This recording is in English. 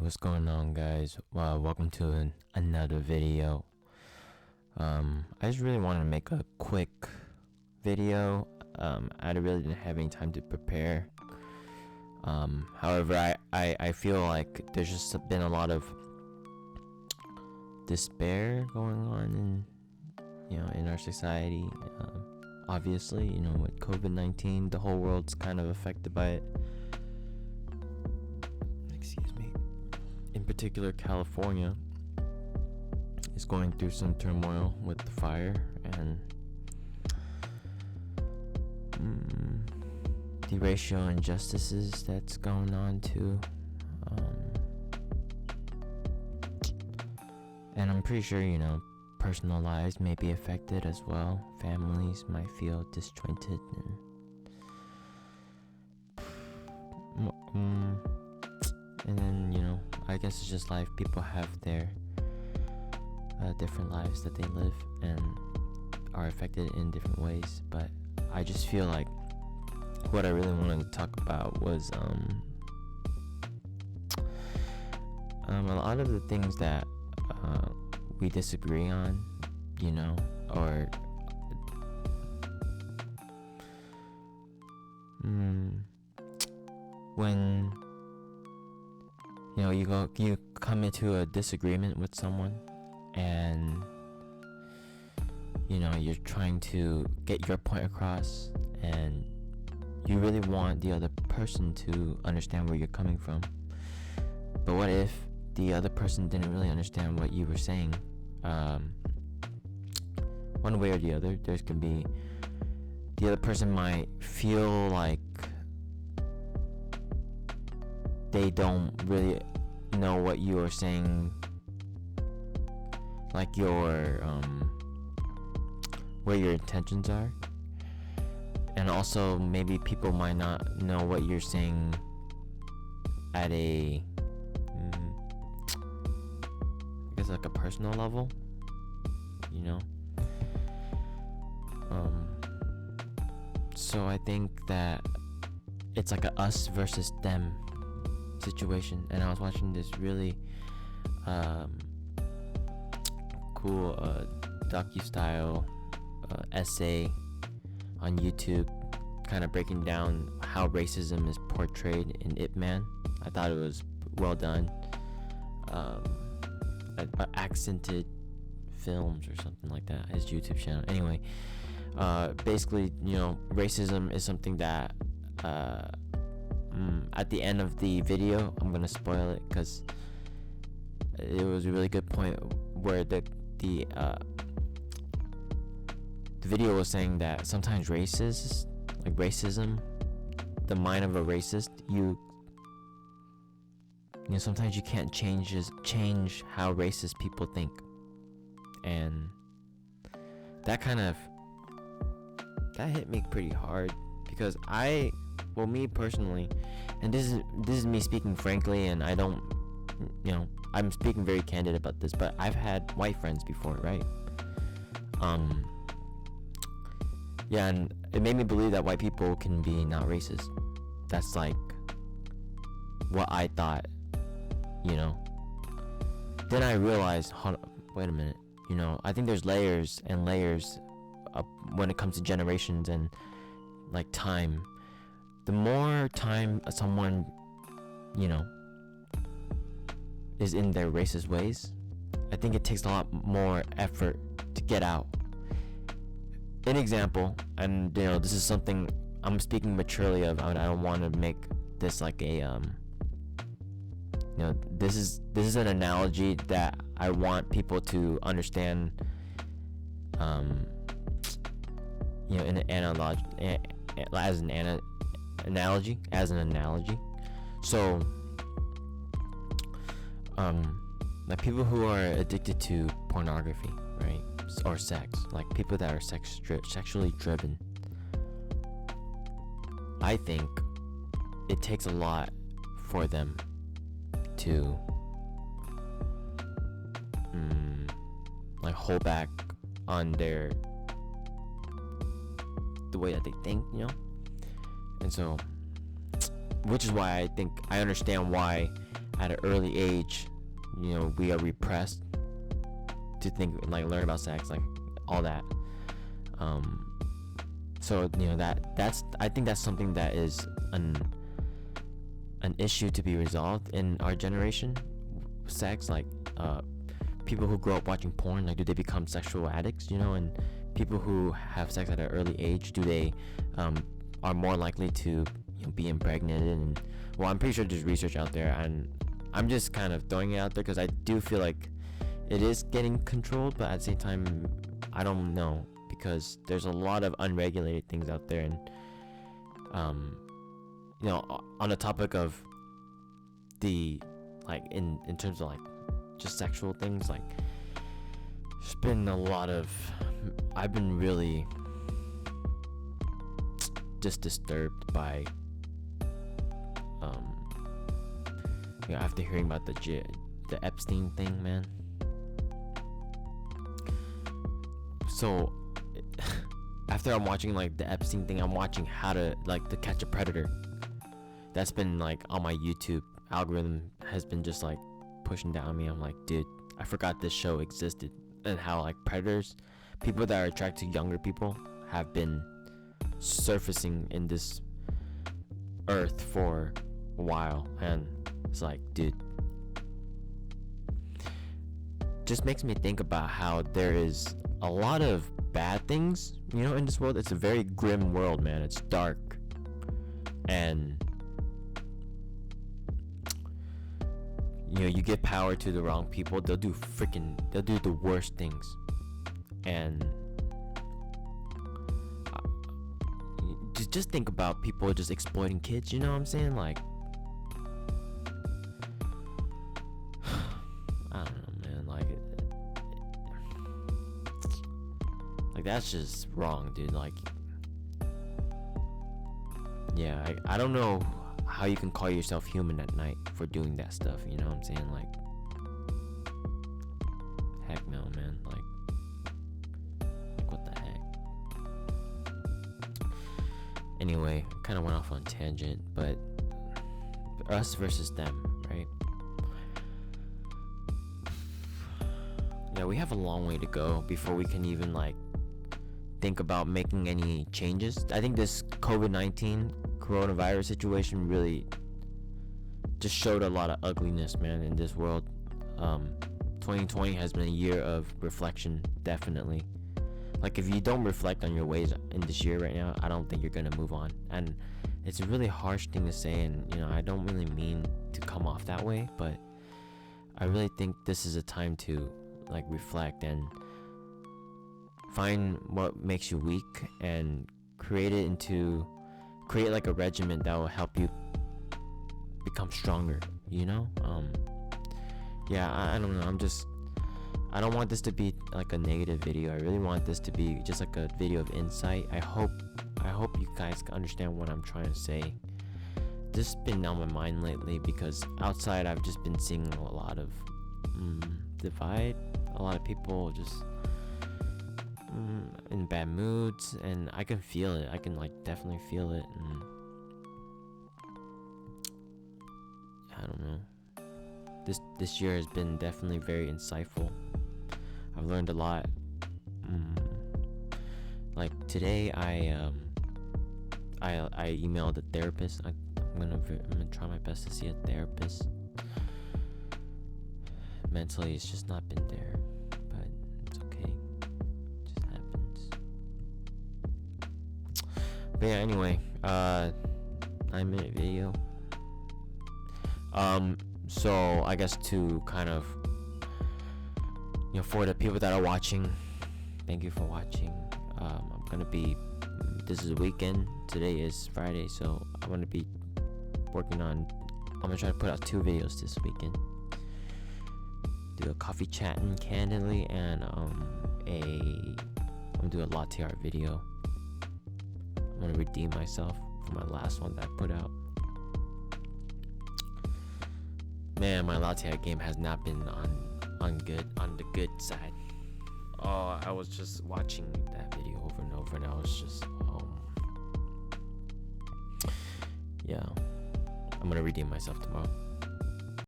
what's going on, guys? Welcome to another video. I just really wanted to make a quick video. I really didn't have any time to prepare. However, I feel like there's just been a lot of despair going on in our society. Obviously, with COVID-19, the whole world's kind of affected by it. In particular, California is going through some turmoil with the fire and the racial injustices that's going on too. And I'm pretty sure, personal lives may be affected as well. Families might feel disjointed and then, I guess it's just life. People have their different lives that they live and are affected in different ways. But I just feel like what I really wanted to talk about was a lot of the things that we disagree on, or when you come into a disagreement with someone and you're trying to get your point across and you really want the other person to understand where you're coming from. But what if the other person didn't really understand what you were saying? One way or the other, there can be the other person might feel like they don't really know what you are saying, like where your intentions are. And also maybe people might not know what you're saying at a I guess like a personal level, so I think that it's like a us versus them situation. And I was watching this really cool docu-style essay on YouTube, kind of breaking down how racism is portrayed in Ip Man. I thought it was well done. Accented Films or something like that, his YouTube channel. Anyway, basically, racism is something that at the end of the video, I'm gonna spoil it because it was a really good point where the video was saying that sometimes racism, the mind of a racist, sometimes you can't change how racist people think. And that hit me pretty hard because me personally, and this is me speaking frankly, and I don't, I'm speaking very candid about this, but I've had white friends before, right? Yeah, and it made me believe that white people can be not racist. That's like what I thought, Then I realized, wait a minute, I think there's layers and layers when it comes to generations and like time. The more time someone, is in their racist ways, I think it takes a lot more effort to get out. An example, and this is something I'm speaking maturely of. I don't want to make this like a this is an analogy that I want people to understand. In an as an analogy. So, like people who are addicted to pornography, right, or sex, like people that are sexually driven. I think it takes a lot for them to like hold back on the way that they think, And so, which is why I think I understand why at an early age, we are repressed to think, like, learn about sex, like all that. So that's I think that's something that is an issue to be resolved in our generation. Sex, like, people who grow up watching porn, like, do they become sexual addicts? And people who have sex at an early age, do they are more likely to be impregnated? And well, I'm pretty sure there's research out there, and I'm just kind of throwing it out there because I do feel like it is getting controlled, but at the same time, I don't know, because there's a lot of unregulated things out there. And on the topic of the, like, in terms of, like, just sexual things, like, there's been a lot of, I've been really just disturbed by after hearing about the Epstein thing, man. So after I'm watching, like, the Epstein thing, I'm watching How to Catch a Predator. That's been, like, on my YouTube algorithm, has been just, like, pushing down me. I'm like, dude, I forgot this show existed, and how, like, predators, people that are attracted to younger people, have been surfacing in this earth for a while. And it's like, dude, just makes me think about how there is a lot of bad things, in this world. It's a very grim world, man. It's dark, and you give power to the wrong people, they'll do the worst things. And just think about people just exploiting kids, you know what I'm saying? Like, I don't know, man. Like that's just wrong, dude. Like, yeah, I don't know how you can call yourself human at night for doing that stuff, you know what I'm saying? Like, heck no, man. Like what the heck? Anyway, kind of went off on tangent, but us versus them, right? Yeah, we have a long way to go before we can even, like, think about making any changes. I think this COVID-19 coronavirus situation really just showed a lot of ugliness, man, in this world. 2020 has been a year of reflection, definitely. Like, if you don't reflect on your ways in this year right now, I don't think you're gonna move on. And it's a really harsh thing to say, and I don't really mean to come off that way, but I really think this is a time to, like, reflect and find what makes you weak and create like a regimen that will help you become stronger, yeah, I don't know, I don't want this to be like a negative video. I really want this to be just like a video of insight. I hope you guys can understand what I'm trying to say. This has been on my mind lately because outside I've just been seeing a lot of divide, a lot of people just in bad moods, and I can feel it. I can, like, definitely feel it. And I don't know, this year has been definitely very insightful. I've learned a lot. Like today, I emailed a therapist. I'm gonna try my best to see a therapist. Mentally, it's just not been there, but it's okay. It just happens. But yeah, anyway, 9-minute video. So I guess to kind of, for the people that are watching, thank you for watching. This is a weekend. Today is Friday, so I'm gonna be working on. I'm gonna try to put out 2 videos this weekend. Do a coffee chatting candidly, and I'm gonna do a latte art video. I'm gonna redeem myself for my last one that I put out. Man, my latte art game has not been on the good side. Oh, I was just watching that video over and over, and I was just, yeah, I'm gonna redeem myself tomorrow.